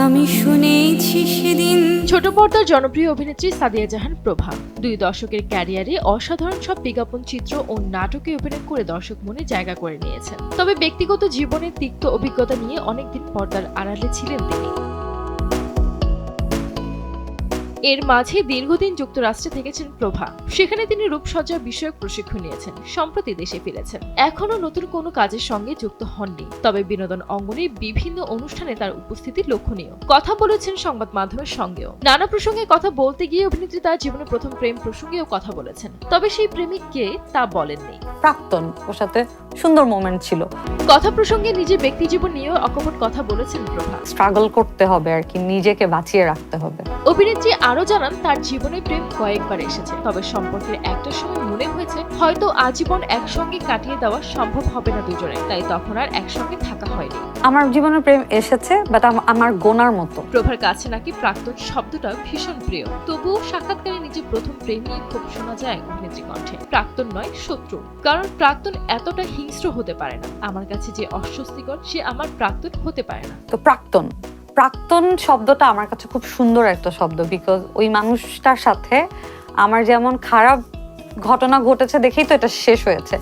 আমি শুনেছি সেদিন। ছোট পর্দার জনপ্রিয় অভিনেত্রী সাদিয়া জাহান প্রভা 2 দশকের ক্যারিয়ারে অসাধারণ সব বিজ্ঞাপন চিত্র ও নাটকে অভিনয় করে দর্শক মনে জায়গা করে নিয়েছেন। তবে ব্যক্তিগত জীবনের তিক্ত অভিজ্ঞতা নিয়ে অনেকদিন পর্দার আড়ালে ছিলেন তিনি। এর মাঝে দীর্ঘদিন যুক্তরাষ্ট্রে থেকেছেন প্রভা। সেখানে তিনি রূপসজ্জা বিষয়ক প্রশিক্ষণ নিয়েছেন। সম্প্রতি দেশে ফিরেছেন। এখনো নতুন কোনো কাজের সঙ্গে যুক্ত হননি, তবে বিনোদন অঙ্গনে বিভিন্ন অনুষ্ঠানে তার উপস্থিতি লক্ষণীয়। কথা বলেছেন সংবাদ মাধ্যমের সঙ্গেও। নানা প্রসঙ্গে কথা বলতে গিয়ে অভিনেত্রী তার জীবনের প্রথম প্রেম প্রসঙ্গেও কথা বলেছেন, তবে সেই প্রেমিক কে তা বলেননি। প্রাক্তন, ওর সাথে সুন্দর মোমেন্ট ছিল। কথা প্রসঙ্গে নিজের ব্যক্তি জীবন নিয়েও অকপট কথা বলেছেন প্রভা। স্ট্রাগল করতে হবে আর কি, নিজেকে বাঁচিয়ে রাখতে হবে। অভিনেত্রী আরো জানান তার জীবনে প্রেম কয়েকবার এসেছে, তবে সম্পর্কের একটা সময় মনে হয়েছে হয়তো আজীবন একসঙ্গে কাটিয়ে দেওয়া সম্ভব হবে না দুজনে, তাই তখন আর একসঙ্গে থাকা হয়নি। আমার জীবনে প্রেম এসেছে, বাট আমার গোনার মতো। প্রভার কাছে নাকি প্রাক্তন শব্দটা ভীষণ প্রিয়। তবুও সাক্ষাৎকারে নিজের প্রথম প্রেম নিয়ে খুব শোনা যায় অভিনেত্রী কণ্ঠে। প্রাক্তন নয়, শত্রু। কারণ প্রাক্তন এতটা হিংস্র হতে পারে না। আমার কাছে যে অস্বস্তিকর সে আমার প্রাক্তন হতে পারে না। তো প্রাক্তন শব্দটা আমার কাছে খুব সুন্দর একটা শব্দ, বিকজ ওই মানুষটার সাথে আমার যেমন খারাপ ঘটনা ঘটেছে দেখেই তো এটা শেষ হয়েছে।